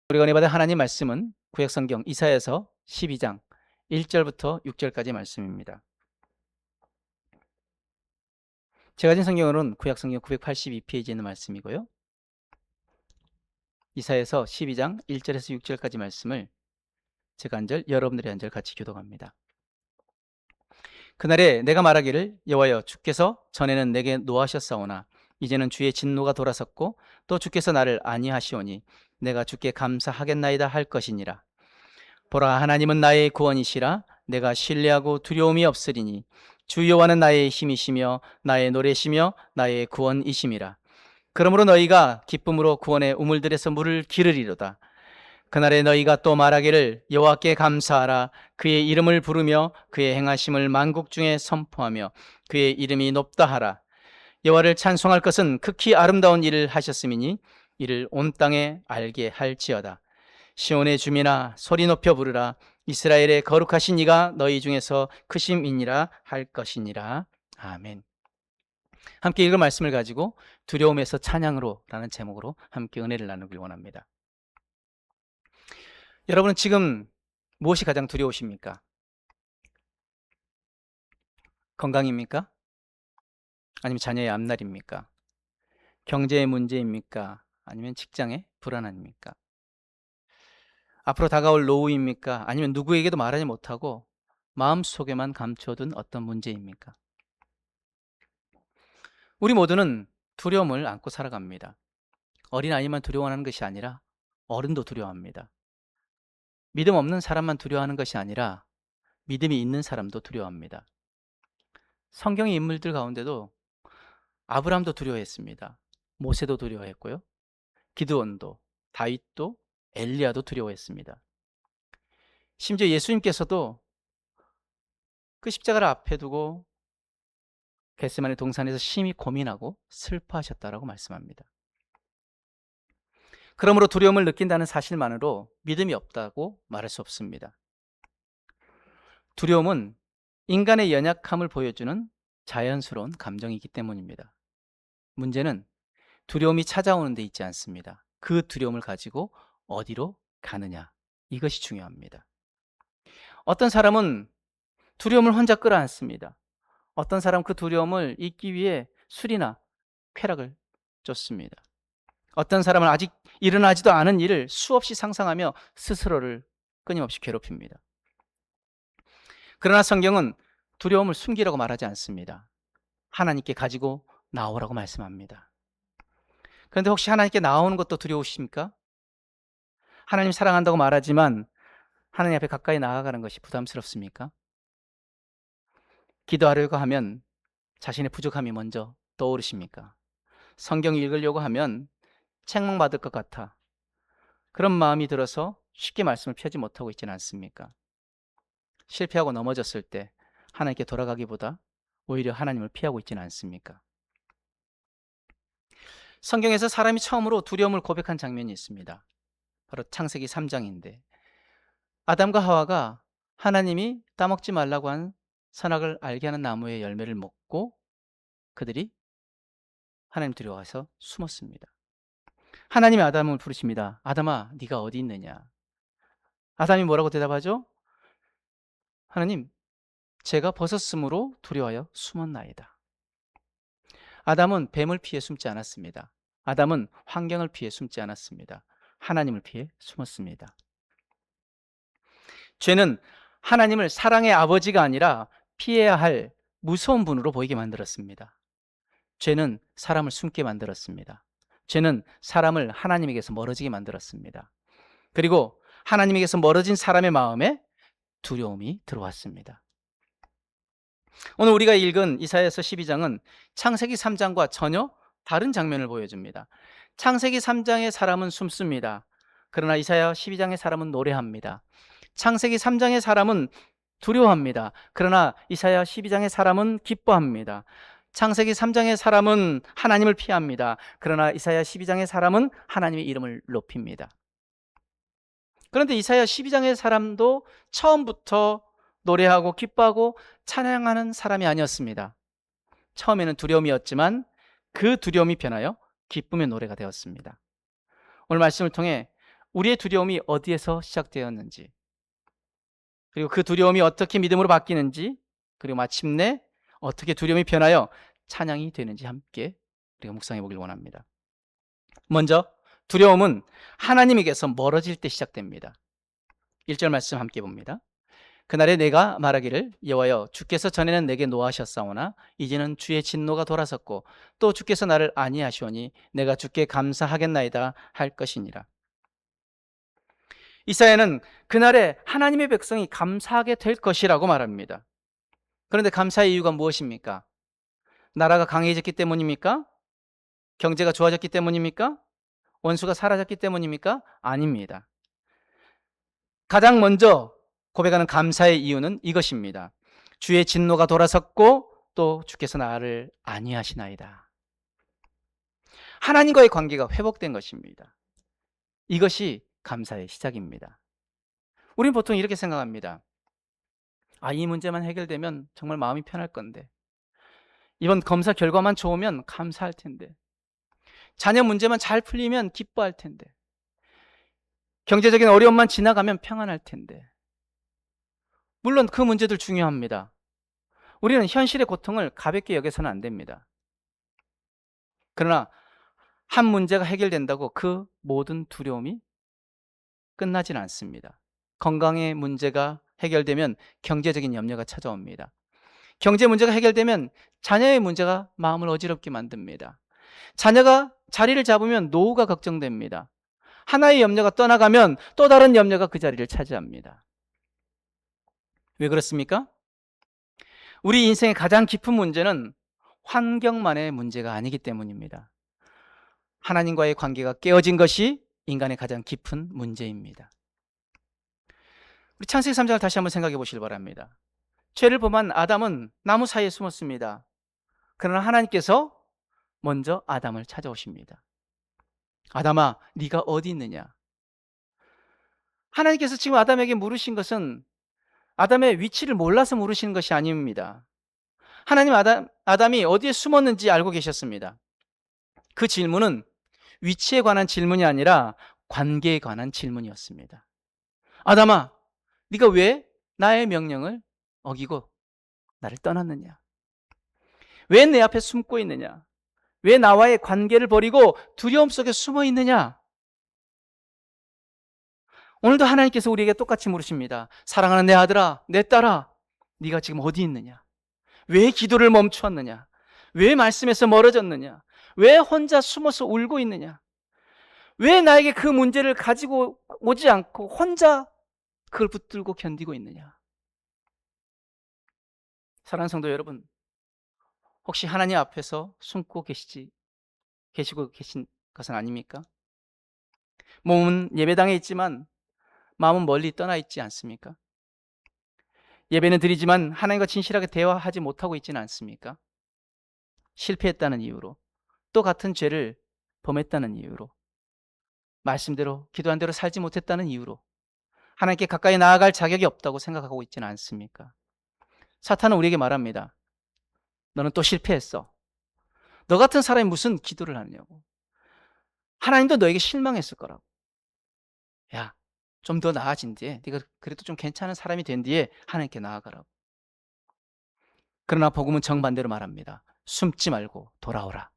우리가 은혜 받은 하나님 말씀은 구약성경 이사야서 12장 1절부터 6절까지 말씀입니다. 제가 가진 성경으로는 구약성경 982페이지에 있는 말씀이고요. 이사야서 12장 1절에서 6절까지 말씀을 제가 한 절, 여러분들이 한 절 같이 교독합니다. 그날에 내가 말하기를 여호와여 주께서 전에는 내게 노하셨사오나 이제는 주의 진노가 돌아섰고 또 주께서 나를 아니하시오니 내가 주께 감사하겠나이다 할 것이니라. 보라 하나님은 나의 구원이시라. 내가 신뢰하고 두려움이 없으리니 주 여호와는 나의 힘이시며 나의 노래시며 나의 구원이심이라. 그러므로 너희가 기쁨으로 구원의 우물들에서 물을 기르리로다. 그날에 너희가 또 말하기를 여호와께 감사하라. 그의 이름을 부르며 그의 행하심을 만국 중에 선포하며 그의 이름이 높다 하라. 여호와를 찬송할 것은 극히 아름다운 일을 하셨음이니 이를 온 땅에 알게 할지어다. 시온의 주민아 소리 높여 부르라. 이스라엘의 거룩하신 이가 너희 중에서 크심이니라 할 것이니라. 아멘. 함께 읽을 말씀을 가지고 두려움에서 찬양으로 라는 제목으로 함께 은혜를 나누길 원합니다. 여러분은 지금 무엇이 가장 두려우십니까? 건강입니까? 아니면 자녀의 앞날입니까? 경제의 문제입니까? 아니면 직장의 불안함입니까? 앞으로 다가올 노후입니까? 아니면 누구에게도 말하지 못하고 마음속에만 감춰둔 어떤 문제입니까? 우리 모두는 두려움을 안고 살아갑니다. 어린아이만 두려워하는 것이 아니라 어른도 두려워합니다. 믿음 없는 사람만 두려워하는 것이 아니라 믿음이 있는 사람도 두려워합니다. 성경의 인물들 가운데도 아브라함도 두려워했습니다. 모세도 두려워했고요. 기드온도, 다윗도, 엘리야도 두려워했습니다. 심지어 예수님께서도 그 십자가를 앞에 두고 겟세마네 동산에서 심히 고민하고 슬퍼하셨다라고 말씀합니다. 그러므로 두려움을 느낀다는 사실만으로 믿음이 없다고 말할 수 없습니다. 두려움은 인간의 연약함을 보여주는 자연스러운 감정이기 때문입니다. 문제는 두려움이 찾아오는 데 있지 않습니다. 그 두려움을 가지고 어디로 가느냐, 이것이 중요합니다. 어떤 사람은 두려움을 혼자 끌어안습니다. 어떤 사람은 그 두려움을 잊기 위해 술이나 쾌락을 쫓습니다. 어떤 사람은 아직 일어나지도 않은 일을 수없이 상상하며 스스로를 끊임없이 괴롭힙니다. 그러나 성경은 두려움을 숨기라고 말하지 않습니다. 하나님께 가지고 나오라고 말씀합니다. 그런데 혹시 하나님께 나오는 것도 두려우십니까? 하나님 사랑한다고 말하지만 하나님 앞에 가까이 나아가는 것이 부담스럽습니까? 기도하려고 하면 자신의 부족함이 먼저 떠오르십니까? 성경 읽으려고 하면 책망받을 것 같아 그런 마음이 들어서 쉽게 말씀을 펴지 못하고 있지는 않습니까? 실패하고 넘어졌을 때 하나님께 돌아가기보다 오히려 하나님을 피하고 있지는 않습니까? 성경에서 사람이 처음으로 두려움을 고백한 장면이 있습니다. 바로 창세기 3장인데 아담과 하와가 하나님이 따먹지 말라고 한 선악을 알게 하는 나무의 열매를 먹고 그들이 하나님 두려워서 숨었습니다. 하나님이 아담을 부르십니다. 아담아, 네가 어디 있느냐? 아담이 뭐라고 대답하죠? 하나님, 제가 벗었으므로 두려워하여 숨었나이다. 아담은 뱀을 피해 숨지 않았습니다. 아담은 환경을 피해 숨지 않았습니다. 하나님을 피해 숨었습니다. 죄는 하나님을 사랑의 아버지가 아니라 피해야 할 무서운 분으로 보이게 만들었습니다. 죄는 사람을 숨게 만들었습니다. 죄는 사람을 하나님에게서 멀어지게 만들었습니다. 그리고 하나님에게서 멀어진 사람의 마음에 두려움이 들어왔습니다. 오늘 우리가 읽은 이사야서 12장은 창세기 3장과 전혀 다른 장면을 보여줍니다. 창세기 3장의 사람은 숨습니다. 그러나 이사야 12장의 사람은 노래합니다. 창세기 3장의 사람은 두려워합니다. 그러나 이사야 12장의 사람은 기뻐합니다. 창세기 3장의 사람은 하나님을 피합니다. 그러나 이사야 12장의 사람은 하나님의 이름을 높입니다. 그런데 이사야 12장의 사람도 처음부터 노래하고 기뻐하고 찬양하는 사람이 아니었습니다. 처음에는 두려움이었지만 그 두려움이 변하여 기쁨의 노래가 되었습니다. 오늘 말씀을 통해 우리의 두려움이 어디에서 시작되었는지, 그리고 그 두려움이 어떻게 믿음으로 바뀌는지, 그리고 마침내 어떻게 두려움이 변하여 찬양이 되는지 함께 우리가 묵상해 보길 원합니다. 먼저 두려움은 하나님에게서 멀어질 때 시작됩니다. 1절 말씀 함께 봅니다. 그날에 내가 말하기를 여호와여 주께서 전에는 내게 노하셨사오나 이제는 주의 진노가 돌아섰고 또 주께서 나를 아니하시오니 내가 주께 감사하겠나이다 할 것이니라. 이사야는 그날에 하나님의 백성이 감사하게 될 것이라고 말합니다. 그런데 감사의 이유가 무엇입니까? 나라가 강해졌기 때문입니까? 경제가 좋아졌기 때문입니까? 원수가 사라졌기 때문입니까? 아닙니다. 가장 먼저 고백하는 감사의 이유는 이것입니다. 주의 진노가 돌아섰고 또 주께서 나를 아니하시나이다. 하나님과의 관계가 회복된 것입니다. 이것이 감사의 시작입니다. 우리는 보통 이렇게 생각합니다. 이 문제만 해결되면 정말 마음이 편할 건데, 이번 검사 결과만 좋으면 감사할 텐데, 자녀 문제만 잘 풀리면 기뻐할 텐데, 경제적인 어려움만 지나가면 평안할 텐데. 물론 그 문제들 중요합니다. 우리는 현실의 고통을 가볍게 여겨서는 안 됩니다. 그러나 한 문제가 해결된다고 그 모든 두려움이 끝나진 않습니다. 건강의 문제가 해결되면 경제적인 염려가 찾아옵니다. 경제 문제가 해결되면 자녀의 문제가 마음을 어지럽게 만듭니다. 자녀가 자리를 잡으면 노후가 걱정됩니다. 하나의 염려가 떠나가면 또 다른 염려가 그 자리를 차지합니다. 왜 그렇습니까? 우리 인생의 가장 깊은 문제는 환경만의 문제가 아니기 때문입니다. 하나님과의 관계가 깨어진 것이 인간의 가장 깊은 문제입니다. 우리 창세기 3장을 다시 한번 생각해 보시길 바랍니다. 죄를 범한 아담은 나무 사이에 숨었습니다. 그러나 하나님께서 먼저 아담을 찾아오십니다. 아담아, 네가 어디 있느냐? 하나님께서 지금 아담에게 물으신 것은 아담의 위치를 몰라서 물으시는 것이 아닙니다. 하나님 아담이 어디에 숨었는지 알고 계셨습니다. 그 질문은 위치에 관한 질문이 아니라 관계에 관한 질문이었습니다. 아담아, 네가 왜 나의 명령을 어기고 나를 떠났느냐? 왜 내 앞에 숨고 있느냐? 왜 나와의 관계를 버리고 두려움 속에 숨어 있느냐? 오늘도 하나님께서 우리에게 똑같이 물으십니다. 사랑하는 내 아들아, 내 딸아, 네가 지금 어디 있느냐? 왜 기도를 멈추었느냐? 왜 말씀에서 멀어졌느냐? 왜 혼자 숨어서 울고 있느냐? 왜 나에게 그 문제를 가지고 오지 않고 혼자 그걸 붙들고 견디고 있느냐? 사랑하는 성도 여러분, 혹시 하나님 앞에서 숨고 계시고 계신 것은 아닙니까? 몸은 예배당에 있지만 마음은 멀리 떠나 있지 않습니까? 예배는 드리지만 하나님과 진실하게 대화하지 못하고 있지는 않습니까? 실패했다는 이유로, 또 같은 죄를 범했다는 이유로, 말씀대로 기도한 대로 살지 못했다는 이유로 하나님께 가까이 나아갈 자격이 없다고 생각하고 있지는 않습니까? 사탄은 우리에게 말합니다. 너는 또 실패했어. 너 같은 사람이 무슨 기도를 하느냐고. 하나님도 너에게 실망했을 거라고. 야, 좀 더 나아진 뒤에, 네가 그래도 좀 괜찮은 사람이 된 뒤에 하나님께 나아가라고. 그러나 복음은 정반대로 말합니다. 숨지 말고 돌아오라.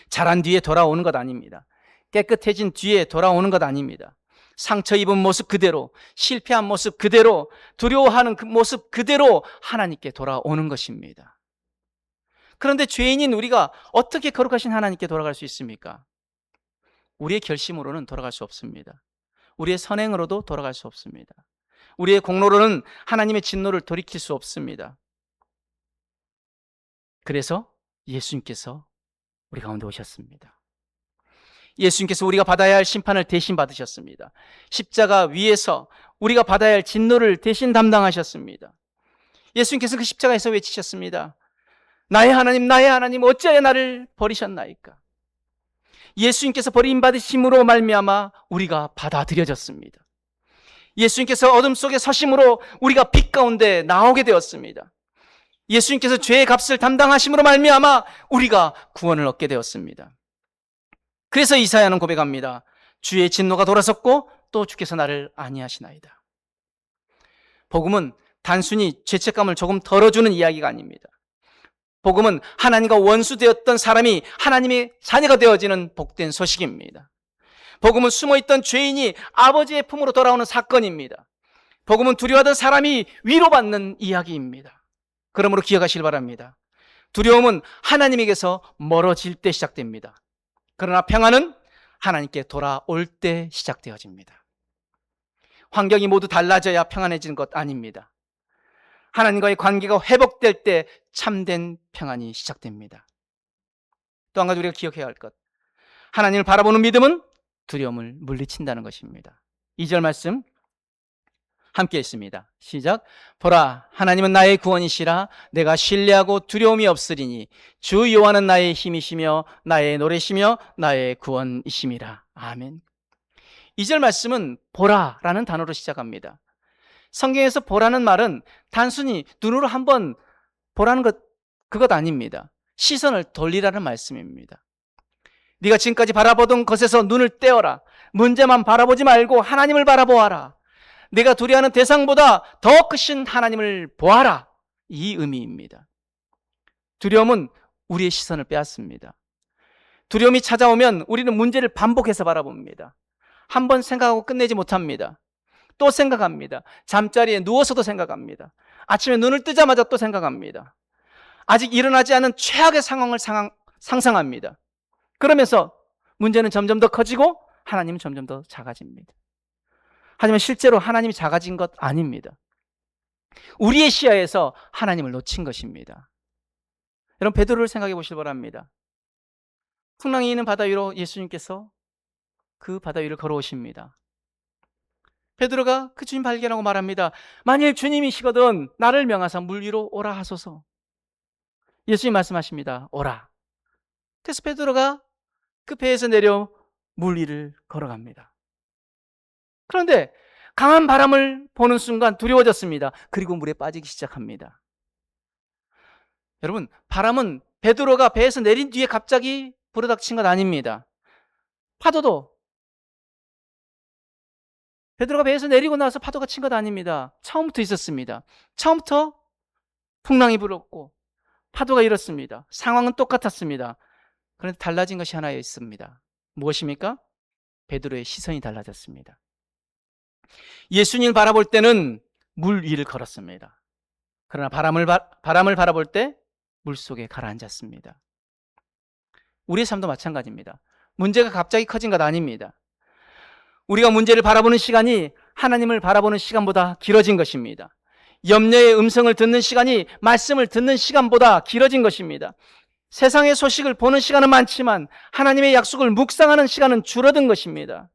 잘한 뒤에 돌아오는 것 아닙니다. 깨끗해진 뒤에 돌아오는 것 아닙니다. 상처 입은 모습 그대로, 실패한 모습 그대로, 두려워하는 그 모습 그대로 하나님께 돌아오는 것입니다. 그런데 죄인인 우리가 어떻게 거룩하신 하나님께 돌아갈 수 있습니까? 우리의 결심으로는 돌아갈 수 없습니다. 우리의 선행으로도 돌아갈 수 없습니다. 우리의 공로로는 하나님의 진노를 돌이킬 수 없습니다. 그래서 예수님께서 우리 가운데 오셨습니다. 예수님께서 우리가 받아야 할 심판을 대신 받으셨습니다. 십자가 위에서 우리가 받아야 할 진노를 대신 담당하셨습니다. 예수님께서 그 십자가에서 외치셨습니다. 나의 하나님 어찌하여 나를 버리셨나이까? 예수님께서 버림받으심으로 말미암아 우리가 받아들여졌습니다. 예수님께서 어둠 속에 서심으로 우리가 빛 가운데 나오게 되었습니다. 예수님께서 죄의 값을 담당하심으로 말미암아 우리가 구원을 얻게 되었습니다. 그래서 이사야는 고백합니다. 주의 진노가 돌아섰고 또 주께서 나를 아니하시나이다. 복음은 단순히 죄책감을 조금 덜어주는 이야기가 아닙니다. 복음은 하나님과 원수되었던 사람이 하나님의 자녀가 되어지는 복된 소식입니다. 복음은 숨어있던 죄인이 아버지의 품으로 돌아오는 사건입니다. 복음은 두려워하던 사람이 위로받는 이야기입니다. 그러므로 기억하시길 바랍니다. 두려움은 하나님에게서 멀어질 때 시작됩니다. 그러나 평안은 하나님께 돌아올 때 시작되어집니다. 환경이 모두 달라져야 평안해지는 것 아닙니다. 하나님과의 관계가 회복될 때 참된 평안이 시작됩니다. 또 한 가지 우리가 기억해야 할 것, 하나님을 바라보는 믿음은 두려움을 물리친다는 것입니다. 2절 말씀 함께 있습니다. 시작. 보라, 하나님은 나의 구원이시라. 내가 신뢰하고 두려움이 없으리니 주 여호와는 나의 힘이시며 나의 노래시며 나의 구원이심이라. 아멘. 2절 말씀은 보라라는 단어로 시작합니다. 성경에서 보라는 말은 단순히 눈으로 한번 보라는 그것 아닙니다. 시선을 돌리라는 말씀입니다. 네가 지금까지 바라보던 것에서 눈을 떼어라. 문제만 바라보지 말고 하나님을 바라보아라. 내가 두려워하는 대상보다 더 크신 하나님을 보아라. 이 의미입니다. 두려움은 우리의 시선을 빼앗습니다. 두려움이 찾아오면 우리는 문제를 반복해서 바라봅니다. 한 번 생각하고 끝내지 못합니다. 또 생각합니다. 잠자리에 누워서도 생각합니다. 아침에 눈을 뜨자마자 또 생각합니다. 아직 일어나지 않은 최악의 상황을 상상합니다. 그러면서 문제는 점점 더 커지고 하나님은 점점 더 작아집니다. 하지만 실제로 하나님이 작아진 것 아닙니다. 우리의 시야에서 하나님을 놓친 것입니다. 여러분, 베드로를 생각해 보시기 바랍니다. 풍랑이 있는 바다 위로 예수님께서 그 바다 위를 걸어오십니다. 베드로가 그 주님 발견하고 말합니다. 만일 주님이시거든 나를 명하사 물 위로 오라 하소서. 예수님 말씀하십니다. 오라. 그래서 베드로가 그 배에서 내려 물 위를 걸어갑니다. 그런데 강한 바람을 보는 순간 두려워졌습니다. 그리고 물에 빠지기 시작합니다. 여러분, 바람은 베드로가 배에서 내린 뒤에 갑자기 불어닥친 것 아닙니다. 파도도 베드로가 배에서 내리고 나서 파도가 친 것 아닙니다. 처음부터 있었습니다. 처음부터 풍랑이 불었고 파도가 일었습니다. 상황은 똑같았습니다. 그런데 달라진 것이 하나 있습니다. 무엇입니까? 베드로의 시선이 달라졌습니다. 예수님을 바라볼 때는 물 위를 걸었습니다. 그러나 바람을 바라볼 때 물속에 가라앉았습니다. 우리의 삶도 마찬가지입니다. 문제가 갑자기 커진 것 아닙니다. 우리가 문제를 바라보는 시간이 하나님을 바라보는 시간보다 길어진 것입니다. 염려의 음성을 듣는 시간이 말씀을 듣는 시간보다 길어진 것입니다. 세상의 소식을 보는 시간은 많지만 하나님의 약속을 묵상하는 시간은 줄어든 것입니다.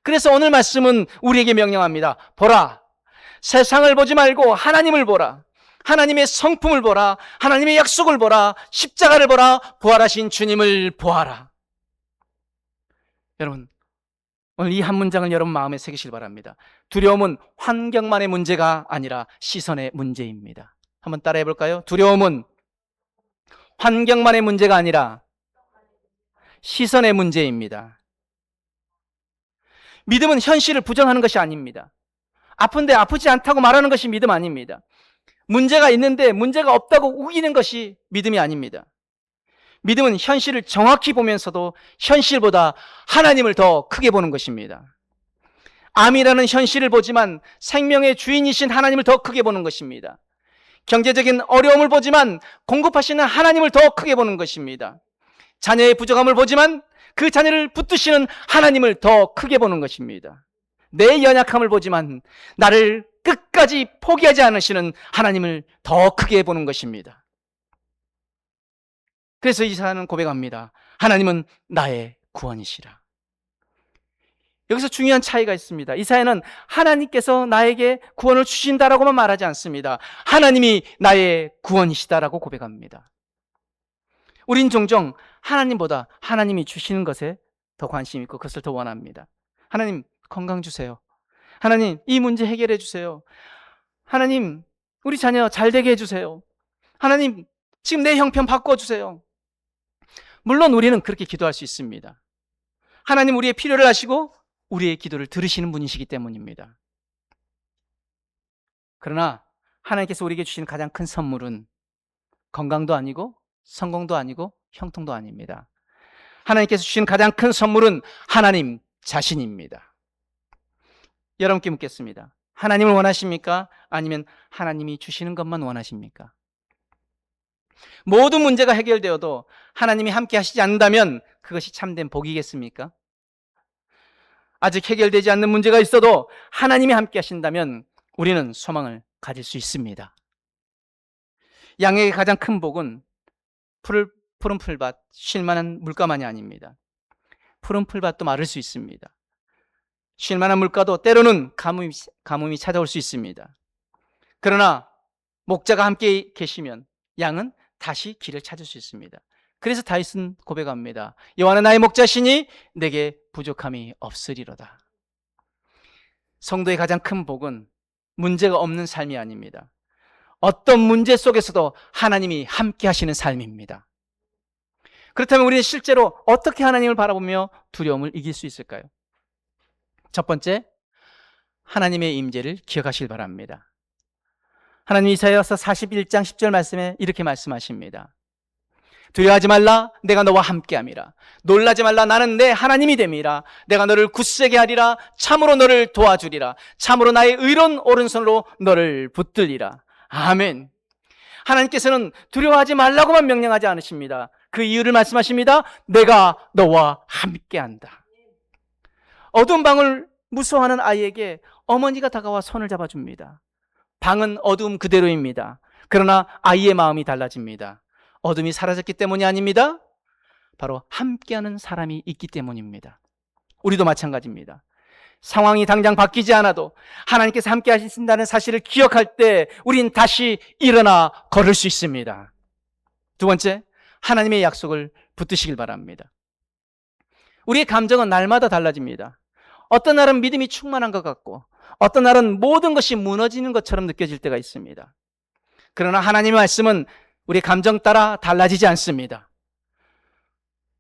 그래서 오늘 말씀은 우리에게 명령합니다. 보라, 세상을 보지 말고 하나님을 보라. 하나님의 성품을 보라. 하나님의 약속을 보라. 십자가를 보라. 부활하신 주님을 보아라. 여러분, 오늘 이 한 문장을 여러분 마음에 새기시길 바랍니다. 두려움은 환경만의 문제가 아니라 시선의 문제입니다. 한번 따라해 볼까요? 두려움은 환경만의 문제가 아니라 시선의 문제입니다. 믿음은 현실을 부정하는 것이 아닙니다. 아픈데 아프지 않다고 말하는 것이 믿음 아닙니다. 문제가 있는데 문제가 없다고 우기는 것이 믿음이 아닙니다. 믿음은 현실을 정확히 보면서도 현실보다 하나님을 더 크게 보는 것입니다. 암이라는 현실을 보지만 생명의 주인이신 하나님을 더 크게 보는 것입니다. 경제적인 어려움을 보지만 공급하시는 하나님을 더 크게 보는 것입니다. 자녀의 부족함을 보지만 그 자녀를 붙드시는 하나님을 더 크게 보는 것입니다. 내 연약함을 보지만 나를 끝까지 포기하지 않으시는 하나님을 더 크게 보는 것입니다. 그래서 이사야는 고백합니다. 하나님은 나의 구원이시라. 여기서 중요한 차이가 있습니다. 이사야는 하나님께서 나에게 구원을 주신다라고만 말하지 않습니다. 하나님이 나의 구원이시다라고 고백합니다. 우린 종종 하나님보다 하나님이 주시는 것에 더 관심 있고 그것을 더 원합니다. 하나님, 건강 주세요. 하나님, 이 문제 해결해 주세요. 하나님, 우리 자녀 잘 되게 해주세요. 하나님, 지금 내 형편 바꿔주세요. 물론 우리는 그렇게 기도할 수 있습니다. 하나님 우리의 필요를 아시고 우리의 기도를 들으시는 분이시기 때문입니다. 그러나 하나님께서 우리에게 주시는 가장 큰 선물은 건강도 아니고 성공도 아니고 형통도 아닙니다. 하나님께서 주신 가장 큰 선물은 하나님 자신입니다. 여러분께 묻겠습니다. 하나님을 원하십니까? 아니면 하나님이 주시는 것만 원하십니까? 모든 문제가 해결되어도 하나님이 함께 하시지 않는다면 그것이 참된 복이겠습니까? 아직 해결되지 않는 문제가 있어도 하나님이 함께 하신다면 우리는 소망을 가질 수 있습니다. 양에게 가장 큰 복은 푸른 풀밭, 쉴만한 물가만이 아닙니다. 푸른 풀밭도 마를 수 있습니다. 쉴만한 물가도 때로는 가뭄이 찾아올 수 있습니다. 그러나 목자가 함께 계시면 양은 다시 길을 찾을 수 있습니다. 그래서 다윗은 고백합니다. 여호와는 나의 목자시니 내게 부족함이 없으리로다. 성도의 가장 큰 복은 문제가 없는 삶이 아닙니다. 어떤 문제 속에서도 하나님이 함께 하시는 삶입니다. 그렇다면 우리는 실제로 어떻게 하나님을 바라보며 두려움을 이길 수 있을까요? 첫 번째, 하나님의 임재를 기억하시길 바랍니다. 하나님 이사야서 41장 10절 말씀에 이렇게 말씀하십니다. 두려워하지 말라, 내가 너와 함께함이라. 놀라지 말라, 나는 내 하나님이 됨이라. 내가 너를 굳세게 하리라. 참으로 너를 도와주리라. 참으로 나의 의로운 오른손으로 너를 붙들리라. 아멘. 하나님께서는 두려워하지 말라고만 명령하지 않으십니다. 그 이유를 말씀하십니다. 내가 너와 함께한다. 어두운 방을 무서워하는 아이에게 어머니가 다가와 손을 잡아줍니다. 방은 어두움 그대로입니다. 그러나 아이의 마음이 달라집니다. 어둠이 사라졌기 때문이 아닙니다. 바로 함께하는 사람이 있기 때문입니다. 우리도 마찬가지입니다. 상황이 당장 바뀌지 않아도 하나님께서 함께 하신다는 사실을 기억할 때 우린 다시 일어나 걸을 수 있습니다. 두 번째, 하나님의 약속을 붙드시길 바랍니다. 우리의 감정은 날마다 달라집니다. 어떤 날은 믿음이 충만한 것 같고 어떤 날은 모든 것이 무너지는 것처럼 느껴질 때가 있습니다. 그러나 하나님의 말씀은 우리의 감정 따라 달라지지 않습니다.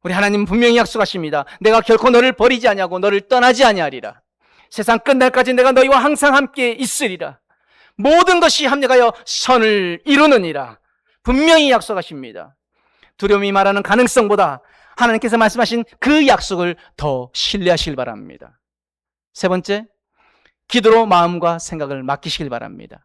우리 하나님은 분명히 약속하십니다. 내가 결코 너를 버리지 아니하고 너를 떠나지 아니하리라. 세상 끝날까지 내가 너희와 항상 함께 있으리라. 모든 것이 합력하여 선을 이루느니라. 분명히 약속하십니다. 두려움이 말하는 가능성보다 하나님께서 말씀하신 그 약속을 더 신뢰하시길 바랍니다. 세 번째, 기도로 마음과 생각을 맡기시길 바랍니다.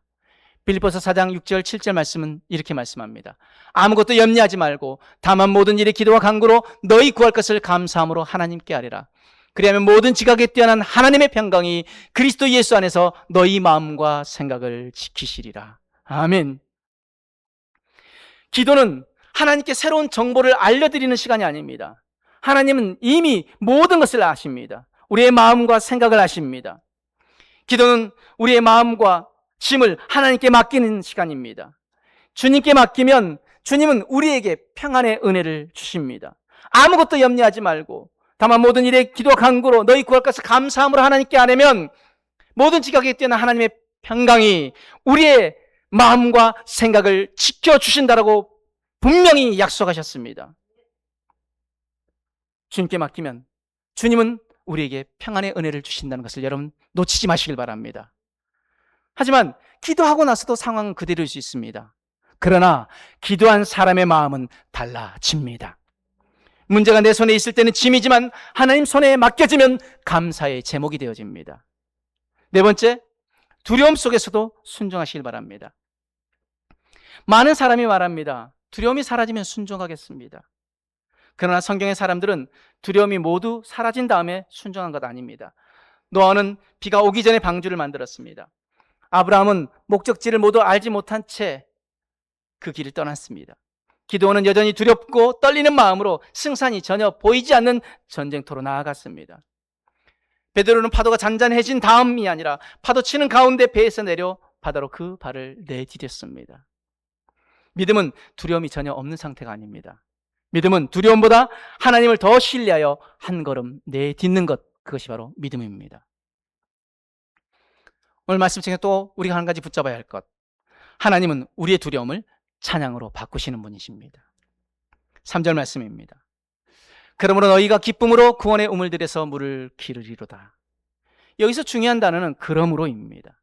빌립보서 4장 6절 7절 말씀은 이렇게 말씀합니다. 아무것도 염려하지 말고 다만 모든 일에 기도와 간구로 너희 구할 것을 감사함으로 하나님께 아뢰라. 그리하면 모든 지각에 뛰어난 하나님의 평강이 그리스도 예수 안에서 너희 마음과 생각을 지키시리라. 아멘. 기도는 하나님께 새로운 정보를 알려드리는 시간이 아닙니다. 하나님은 이미 모든 것을 아십니다. 우리의 마음과 생각을 아십니다. 기도는 우리의 마음과 짐을 하나님께 맡기는 시간입니다. 주님께 맡기면 주님은 우리에게 평안의 은혜를 주십니다. 아무것도 염려하지 말고 다만 모든 일에 기도와 간구로 너희 구할 것을 감사함으로 하나님께 아뢰면 모든 지각에 뛰어난 하나님의 평강이 우리의 마음과 생각을 지켜주신다라고 분명히 약속하셨습니다. 주님께 맡기면 주님은 우리에게 평안의 은혜를 주신다는 것을 여러분 놓치지 마시길 바랍니다. 하지만 기도하고 나서도 상황은 그대로일 수 있습니다. 그러나 기도한 사람의 마음은 달라집니다. 문제가 내 손에 있을 때는 짐이지만 하나님 손에 맡겨지면 감사의 제목이 되어집니다. 네 번째, 두려움 속에서도 순종하시길 바랍니다. 많은 사람이 말합니다. 두려움이 사라지면 순종하겠습니다. 그러나 성경의 사람들은 두려움이 모두 사라진 다음에 순종한 것 아닙니다. 노아는 비가 오기 전에 방주를 만들었습니다. 아브라함은 목적지를 모두 알지 못한 채 그 길을 떠났습니다. 기드온은 여전히 두렵고 떨리는 마음으로 승산이 전혀 보이지 않는 전쟁터로 나아갔습니다. 베드로는 파도가 잔잔해진 다음이 아니라 파도 치는 가운데 배에서 내려 바다로 그 발을 내디뎠습니다. 믿음은 두려움이 전혀 없는 상태가 아닙니다. 믿음은 두려움보다 하나님을 더 신뢰하여 한 걸음 내딛는 것, 그것이 바로 믿음입니다. 오늘 말씀 중에 또 우리가 한 가지 붙잡아야 할 것, 하나님은 우리의 두려움을 찬양으로 바꾸시는 분이십니다. 3절 말씀입니다. 그러므로 너희가 기쁨으로 구원의 우물들에서 물을 기르리로다. 여기서 중요한 단어는 그러므로입니다.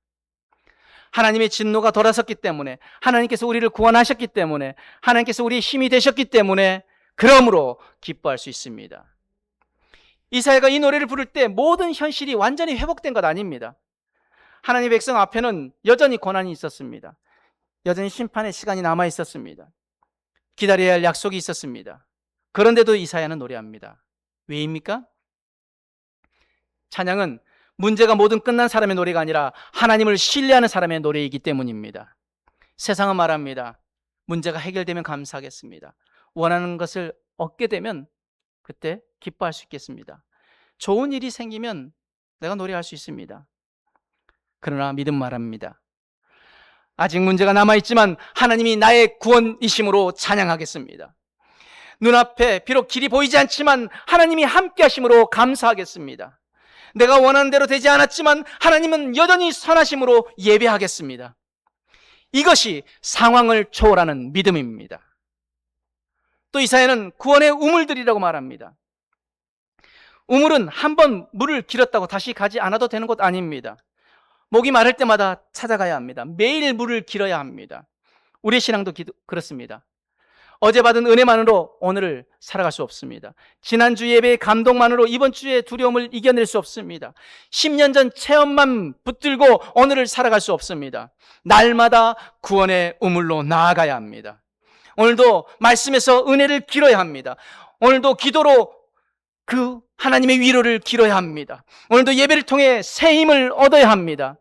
하나님의 진노가 돌아섰기 때문에, 하나님께서 우리를 구원하셨기 때문에, 하나님께서 우리의 힘이 되셨기 때문에 그러므로 기뻐할 수 있습니다. 이사야가 이 노래를 부를 때 모든 현실이 완전히 회복된 것 아닙니다. 하나님의 백성 앞에는 여전히 고난이 있었습니다. 여전히 심판의 시간이 남아 있었습니다. 기다려야 할 약속이 있었습니다. 그런데도 이사야는 노래합니다. 왜입니까? 찬양은 문제가 모든 끝난 사람의 노래가 아니라 하나님을 신뢰하는 사람의 노래이기 때문입니다. 세상은 말합니다. 문제가 해결되면 감사하겠습니다. 원하는 것을 얻게 되면 그때 기뻐할 수 있겠습니다. 좋은 일이 생기면 내가 노래할 수 있습니다. 그러나 믿음 말합니다. 아직 문제가 남아있지만 하나님이 나의 구원이심으로 찬양하겠습니다. 눈앞에 비록 길이 보이지 않지만 하나님이 함께 하심으로 감사하겠습니다. 내가 원하는 대로 되지 않았지만 하나님은 여전히 선하심으로 예배하겠습니다. 이것이 상황을 초월하는 믿음입니다. 또 이사야는 구원의 우물들이라고 말합니다. 우물은 한번 물을 길었다고 다시 가지 않아도 되는 곳 아닙니다. 목이 마를 때마다 찾아가야 합니다. 매일 물을 길어야 합니다. 우리의 신앙도 그렇습니다. 어제 받은 은혜만으로 오늘을 살아갈 수 없습니다. 지난주 예배의 감동만으로 이번 주의 두려움을 이겨낼 수 없습니다. 10년 전 체험만 붙들고 오늘을 살아갈 수 없습니다. 날마다 구원의 우물로 나아가야 합니다. 오늘도 말씀에서 은혜를 길어야 합니다. 오늘도 기도로 그 하나님의 위로를 길어야 합니다. 오늘도 예배를 통해 새 힘을 얻어야 합니다.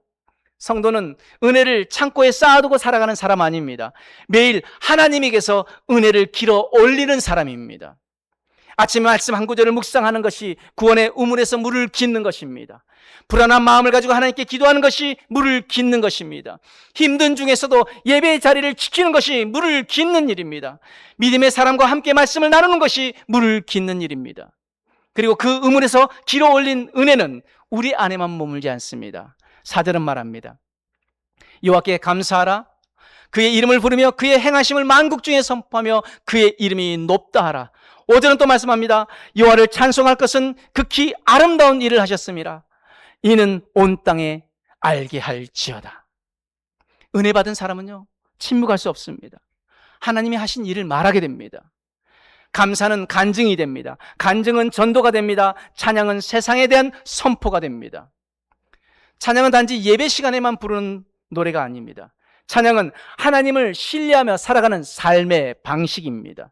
성도는 은혜를 창고에 쌓아두고 살아가는 사람 아닙니다. 매일 하나님에게서 은혜를 길어 올리는 사람입니다. 아침 말씀 한 구절을 묵상하는 것이 구원의 우물에서 물을 깃는 것입니다. 불안한 마음을 가지고 하나님께 기도하는 것이 물을 깃는 것입니다. 힘든 중에서도 예배의 자리를 지키는 것이 물을 깃는 일입니다. 믿음의 사람과 함께 말씀을 나누는 것이 물을 깃는 일입니다. 그리고 그 우물에서 길어 올린 은혜는 우리 안에만 머물지 않습니다. 4절은 말합니다. 여호와께 감사하라. 그의 이름을 부르며 그의 행하심을 만국 중에 선포하며 그의 이름이 높다 하라. 5절은 또 말씀합니다. 여호와를 찬송할 것은 극히 아름다운 일을 하셨음이라. 이는 온 땅에 알게 할지어다. 은혜 받은 사람은요, 침묵할 수 없습니다. 하나님이 하신 일을 말하게 됩니다. 감사는 간증이 됩니다. 간증은 전도가 됩니다. 찬양은 세상에 대한 선포가 됩니다. 찬양은 단지 예배 시간에만 부르는 노래가 아닙니다. 찬양은 하나님을 신뢰하며 살아가는 삶의 방식입니다.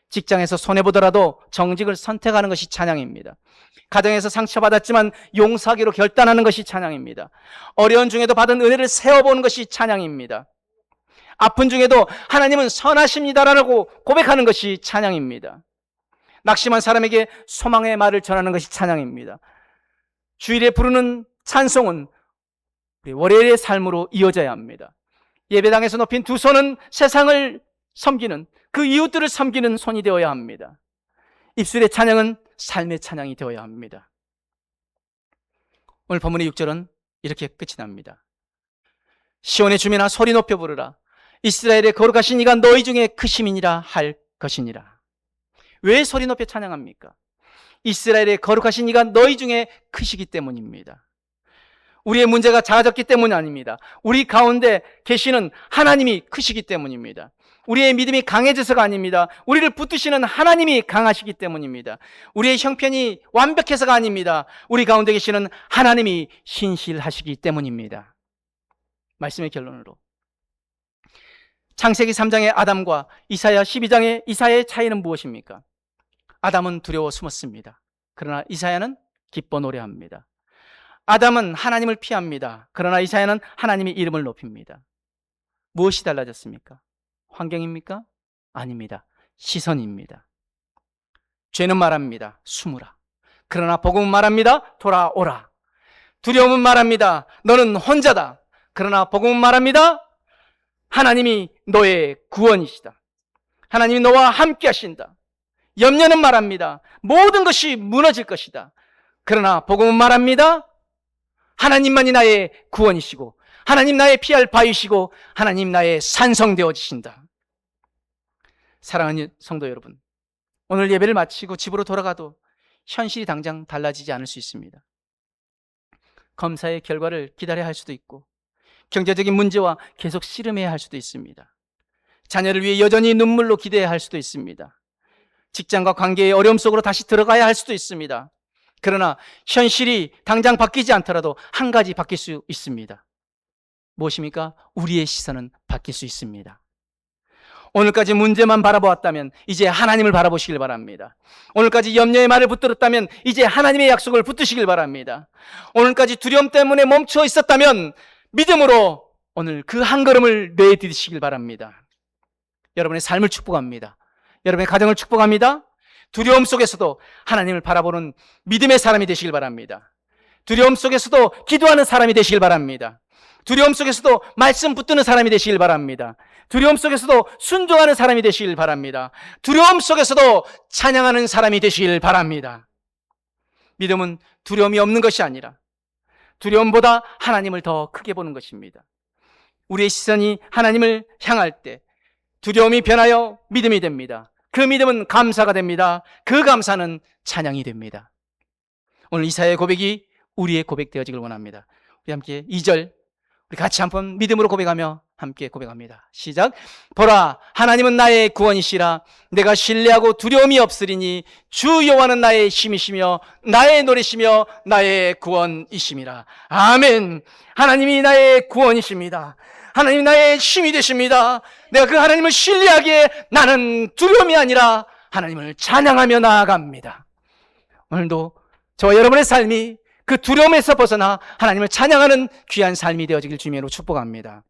직장에서 손해보더라도 정직을 선택하는 것이 찬양입니다. 가정에서 상처받았지만 용서하기로 결단하는 것이 찬양입니다. 어려운 중에도 받은 은혜를 세워보는 것이 찬양입니다. 아픈 중에도 하나님은 선하십니다라고 고백하는 것이 찬양입니다. 낙심한 사람에게 소망의 말을 전하는 것이 찬양입니다. 주일에 부르는 찬송은 우리 월요일의 삶으로 이어져야 합니다. 예배당에서 높인 두 손은 세상을 섬기는, 그 이웃들을 섬기는 손이 되어야 합니다. 입술의 찬양은 삶의 찬양이 되어야 합니다. 오늘 본문의 6절은 이렇게 끝이 납니다. 시온의 주민아 소리 높여 부르라. 이스라엘의 거룩하신 이가 너희 중에 크심이니라 할 것이니라. 왜 소리 높여 찬양합니까? 이스라엘의 거룩하신 이가 너희 중에 크시기 때문입니다. 우리의 문제가 작아졌기 때문이 아닙니다. 우리 가운데 계시는 하나님이 크시기 때문입니다. 우리의 믿음이 강해져서가 아닙니다. 우리를 붙드시는 하나님이 강하시기 때문입니다. 우리의 형편이 완벽해서가 아닙니다. 우리 가운데 계시는 하나님이 신실하시기 때문입니다. 말씀의 결론으로 창세기 3장의 아담과 이사야 12장의 이사야의 차이는 무엇입니까? 아담은 두려워 숨었습니다. 그러나 이사야는 기뻐 노래합니다. 아담은 하나님을 피합니다. 그러나 이사야는 하나님의 이름을 높입니다. 무엇이 달라졌습니까? 환경입니까? 아닙니다. 시선입니다. 죄는 말합니다. 숨으라. 그러나 복음은 말합니다. 돌아오라. 두려움은 말합니다. 너는 혼자다. 그러나 복음은 말합니다. 하나님이 너의 구원이시다. 하나님이 너와 함께 하신다. 염려는 말합니다. 모든 것이 무너질 것이다. 그러나 복음은 말합니다. 하나님만이 나의 구원이시고 하나님 나의 피할 바위시고 하나님 나의 산성되어지신다. 사랑하는 성도 여러분, 오늘 예배를 마치고 집으로 돌아가도 현실이 당장 달라지지 않을 수 있습니다. 검사의 결과를 기다려야 할 수도 있고, 경제적인 문제와 계속 씨름해야 할 수도 있습니다. 자녀를 위해 여전히 눈물로 기대해야 할 수도 있습니다. 직장과 관계의 어려움 속으로 다시 들어가야 할 수도 있습니다. 그러나 현실이 당장 바뀌지 않더라도 한 가지 바뀔 수 있습니다. 무엇입니까? 우리의 시선은 바뀔 수 있습니다. 오늘까지 문제만 바라보았다면 이제 하나님을 바라보시길 바랍니다. 오늘까지 염려의 말을 붙들었다면 이제 하나님의 약속을 붙드시길 바랍니다. 오늘까지 두려움 때문에 멈춰 있었다면 믿음으로 오늘 그 한 걸음을 내디디시길 바랍니다. 여러분의 삶을 축복합니다. 여러분의 가정을 축복합니다. 두려움 속에서도 하나님을 바라보는 믿음의 사람이 되시길 바랍니다. 두려움 속에서도 기도하는 사람이 되시길 바랍니다. 두려움 속에서도 말씀 붙드는 사람이 되시길 바랍니다. 두려움 속에서도 순종하는 사람이 되시길 바랍니다. 두려움 속에서도 찬양하는 사람이 되시길 바랍니다. 믿음은 두려움이 없는 것이 아니라 두려움보다 하나님을 더 크게 보는 것입니다. 우리의 시선이 하나님을 향할 때 두려움이 변하여 믿음이 됩니다. 그 믿음은 감사가 됩니다. 그 감사는 찬양이 됩니다. 오늘 이사야의 고백이 우리의 고백 되어지길 원합니다. 우리 함께 2절 우리 같이 한번 믿음으로 고백하며 함께 고백합니다. 시작. 보라, 하나님은 나의 구원이시라. 내가 신뢰하고 두려움이 없으리니 주 여호와는 나의 힘이시며 나의 노래시며 나의 구원이심이라. 아멘. 하나님이 나의 구원이십니다. 하나님이 나의 힘이 되십니다. 내가 그 하나님을 신뢰하기에 나는 두려움이 아니라 하나님을 찬양하며 나아갑니다. 오늘도 저와 여러분의 삶이 그 두려움에서 벗어나 하나님을 찬양하는 귀한 삶이 되어지길 주님으로 축복합니다.